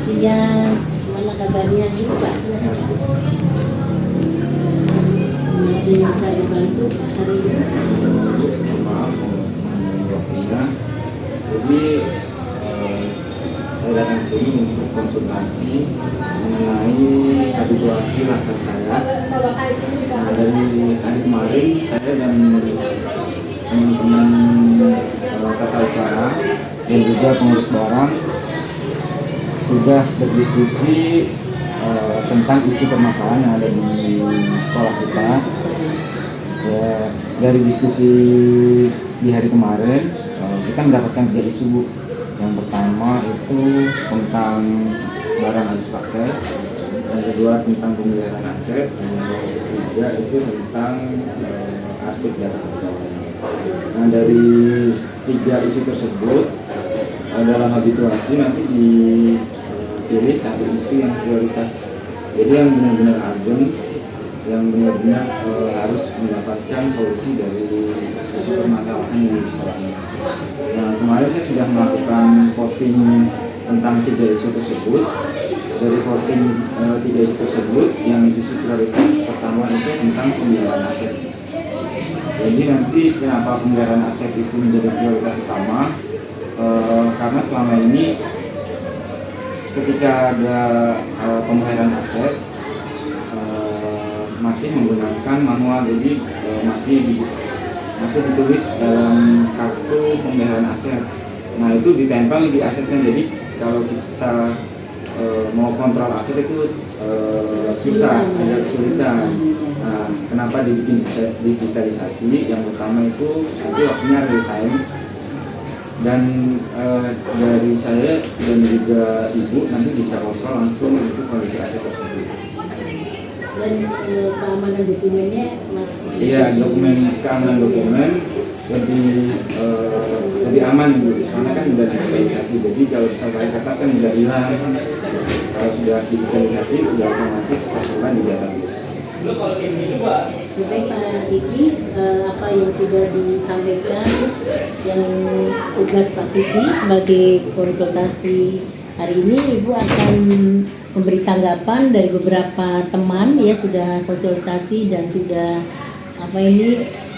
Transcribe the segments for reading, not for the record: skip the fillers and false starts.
Siang, gimana kabarnya dulu Pak? Silakan Pak. Ada yang bisa dibantu hari ini? Maaf waktunya. Jadi saya datang ke sini untuk konsultasi mengenai habituasi rasa saya. Nah, dari hari kemarin saya dan teman-teman tata usaha dan juga pengurus barang sudah berdiskusi tentang isu permasalahan yang ada di sekolah kita. Ya, dari diskusi di hari kemarin kita mendapatkan 3 isu. Yang pertama itu tentang barang habis pakai, yang kedua tentang pemeliharaan aset, dan yang ketiga itu tentang arsip data pegawai. Nah, dari 3 isu tersebut dalam habituasi nanti dipilih satu isu yang prioritas, jadi yang benar-benar urgent, yang benar-benar harus mendapatkan solusi dari isu permasalahan yang di sekolah ini. Nah, kemarin saya sudah melakukan voting tentang 3 isu tersebut. Dari voting 3 isu tersebut, yang isu prioritas pertama itu tentang pemeliharaan aset. Jadi nanti kenapa pemeliharaan aset itu menjadi prioritas utama? Karena selama ini ketika ada pemeliharaan aset masih menggunakan manual, jadi masih ditulis dalam kartu pemeliharaan aset. Nah, itu ditempel di asetnya, jadi kalau kita mau kontrol aset itu susah, agak kesulitan. Nah, kenapa dibikin digitalisasi? Yang pertama itu nanti waktunya real time, dan dari saya dan juga ibu nanti bisa kontrol langsung itu kondisi aset tersebut. Dan keamanan dokumennya Mas? Iya, keamanan dokumen lebih aman Ibu, soalnya kan sudah digitalisasi. Jadi kalau misalnya kertas kan sudah hilang, kalau sudah digitalisasi sudah otomatis tersimpan di database. Baik Pak Kiki, apa yang sudah disampaikan, yang tugas Pak Kiki sebagai konsultasi hari ini, Ibu akan memberi tanggapan dari beberapa teman ya, sudah konsultasi dan sudah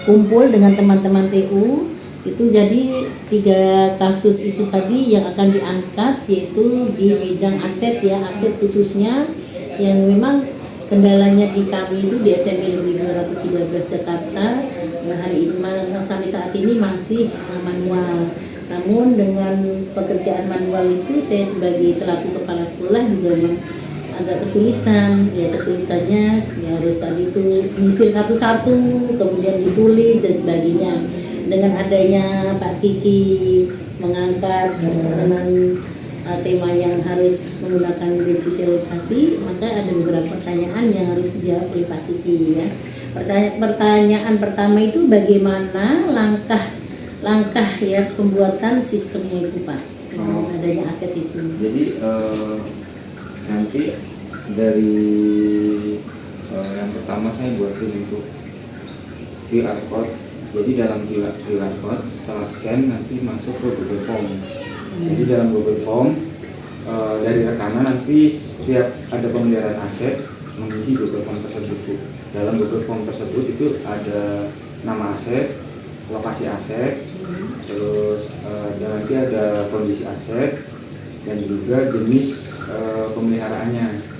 kumpul dengan teman-teman TU. Itu jadi 3 kasus isu tadi yang akan diangkat, yaitu di bidang aset ya, aset khususnya yang memang kendalanya di kami itu di SMP 2213 Jakarta hari ini sampai saat ini masih manual. Namun dengan pekerjaan manual itu saya sebagai selaku kepala sekolah juga agak kesulitan. Ya, kesulitannya ya harus tadi itu nyisir satu-satu, kemudian ditulis dan sebagainya. Dengan adanya Pak Kiki mengangkat dengan tema yang harus menggunakan digitalisasi, maka ada beberapa pertanyaan yang harus dijawab oleh Pak Kiki ya. Pertanyaan pertama itu bagaimana langkah ya pembuatan sistemnya itu Pak, dengan adanya aset itu. Jadi nanti dari yang pertama saya buatin untuk QR code. Jadi dalam QR code setelah scan nanti masuk ke Google Form. Jadi dalam Google Form dari rekanan nanti setiap ada pemeliharaan aset mengisi Google Form tersebut. Dalam Google Form tersebut itu ada nama aset, lokasi aset, terus dan nanti ada kondisi aset dan juga jenis pemeliharaannya.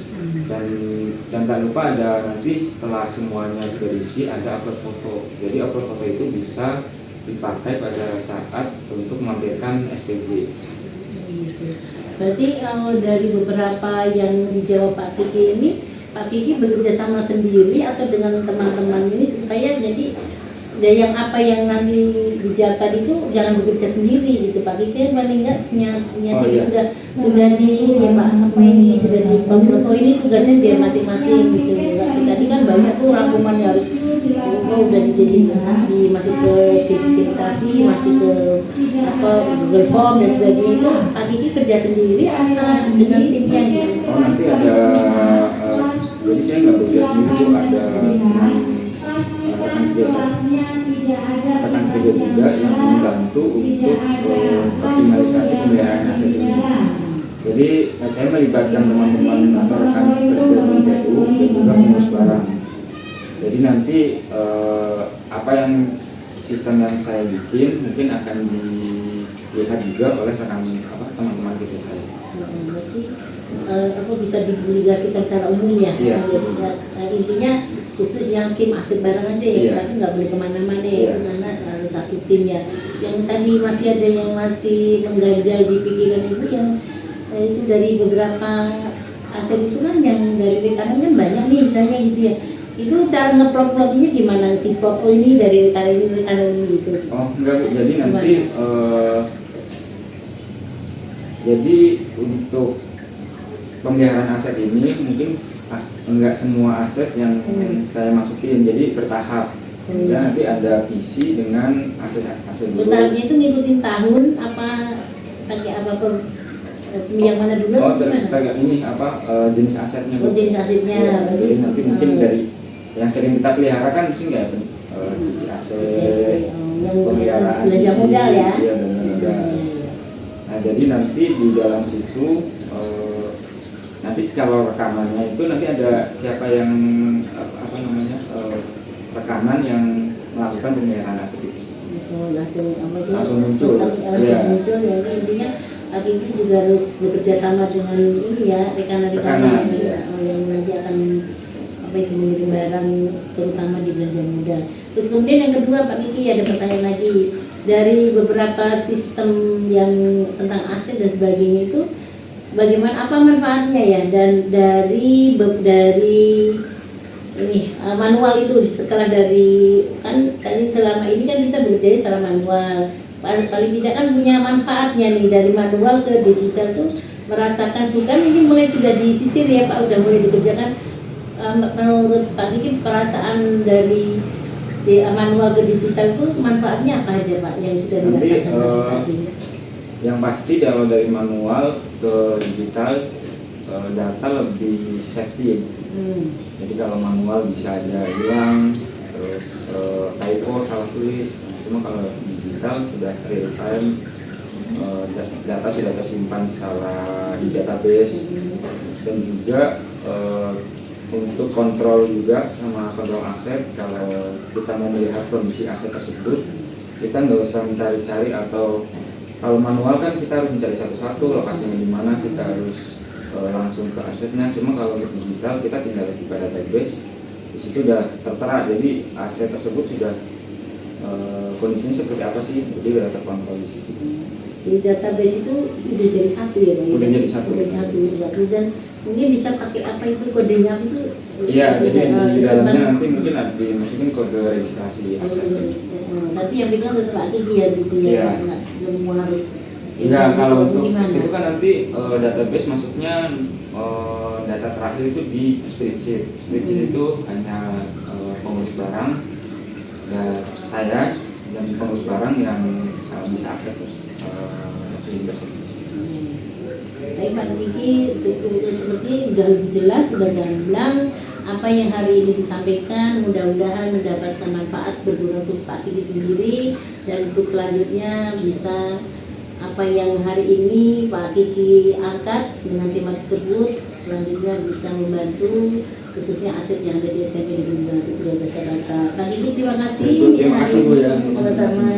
Dan tak lupa ada nanti setelah semuanya sudah diisi ada upload foto. Jadi upload foto itu bisa dipakai pada saat untuk melampirkan SPJ. Berarti dari beberapa yang dijawab Pak Kiki ini, Pak Kiki bekerja sama sendiri atau dengan teman-teman ini supaya jadi yang apa yang nanti dijawab tadi itu jangan bekerja sendiri gitu Pak Kiki, paling enggak niatnya sudah di ya Pak apa ini sudah dibangun, ini tugasnya biar masing-masing gitu ya. Tadi kan banyak tuh rangkuman yang harus udah masuk ke digitalisasi, masih ke Google Form dan sebagainya. Itu Pak Kiki kerja sendiri atau dengan timnya gitu? Nanti ada jadi saya nggak bekerja sendiri tuh, ada rekan kerja juga yang membantu untuk optimalisasi pemeliharaan aset ini. Jadi Jadi saya melibatkan teman-teman atau rekan kerja di PU dan juga pengurus barang. Jadi nanti apa yang sistem yang saya bikin mungkin akan dilihat juga oleh teman-teman kerja saya. Berarti apa bisa dipublikasikan secara umum ya? Iya. Jadi, intinya khusus yang tim aset barang aja ya, Iya. tapi nggak boleh kemana-mana Iya. ya, karena harus satu tim ya. Yang tadi masih ada yang masih mengganjal di pikiran itu yang itu dari beberapa aset itu kan yang dari rekanan kan banyak nih misalnya gitu ya. Itu cara ngeplot-plotinya gimana? Diplot ini dari rekanan ini gitu. Oh enggak Bu, jadi nanti jadi untuk pemeliharaan aset ini mungkin enggak semua aset yang saya masukin, jadi bertahap. Dan nanti ada visi dengan aset dulu. Bertahapnya itu ngikutin tahun apa pakai apa yang mana dulu Oh, atau gimana? ini jenis asetnya. Oh, jenis asetnya. Ya, Berarti jadi nanti mungkin dari yang sering kita pelihara kan mungkin nggak cuci aset, yang pemeliharaan belanja isi, modal ya. iya, belanja modal. Nah jadi nanti di dalam situ nanti kalau rekamannya itu nanti ada siapa yang rekaman yang melakukan pemeliharaan aset itu. Langsung apa sih? Langsung muncul. Langsung muncul ya, intinya tapi itu juga harus bekerja sama dengan ini ya rekan-rekan yang nanti akan apa itu mengirim barang terutama di belanja modal. Terus kemudian yang kedua Pak Kiki ada pertanyaan lagi dari beberapa sistem yang tentang aset dan sebagainya itu bagaimana apa manfaatnya ya, dan dari ini manual itu setelah dari kan tadi selama ini kan kita bekerja secara manual, paling tidak kan punya manfaatnya nih dari manual ke digital tuh merasakan suka ini mulai sudah disisir ya Pak, udah mulai dikerjakan. Menurut Pak Kiki perasaan dari manual ke digital itu manfaatnya apa aja Pak yang sudah dirasakan sampai saat ini? Yang pasti kalau dari manual ke digital data lebih safety. Jadi kalau manual bisa aja hilang, terus typo, salah tulis. Cuma kalau digital sudah real time, data sudah tersimpan secara di database, dan juga untuk kontrol juga sama kontrol aset. Kalau kita mau melihat kondisi aset tersebut, kita nggak usah mencari-cari, atau kalau manual kan kita harus mencari satu-satu lokasinya di mana, kita harus langsung ke asetnya. Cuma kalau untuk digital kita tinggal di database, di situ udah tertera, jadi aset tersebut sudah kondisinya seperti apa sih, jadi udah terkontrol di situ. Di database itu udah jadi satu ya Pak? Udah jadi satu. Udah satu dan mungkin bisa pakai apa itu kodenya itu? Iya, jadi di dalamnya nanti mungkin ada dimasukin kode registrasi aset. Tapi yang pegang tetap Pak Kiki ya gitu ya, Iya. nggak semua harus. Enggak, kalau untuk gimana? itu kan nanti database masuknya data terakhir itu di spreadsheet. Spreadsheet itu hanya pengurus barang dan saya dan pengurus barang yang bisa akses link tersebut. Baik Pak Kiki, cukup seperti sudah lebih jelas, sudah gamblang apa yang hari ini disampaikan. Mudah-mudahan mendapatkan manfaat berguna untuk Pak Kiki sendiri, dan untuk selanjutnya bisa apa yang hari ini Pak Kiki angkat dengan tema tersebut selanjutnya bisa membantu khususnya aset yang ada di SMP Negeri 219 Jakarta. Pak Kiki terima kasih. Terima kasih Bu ya. Sama-sama.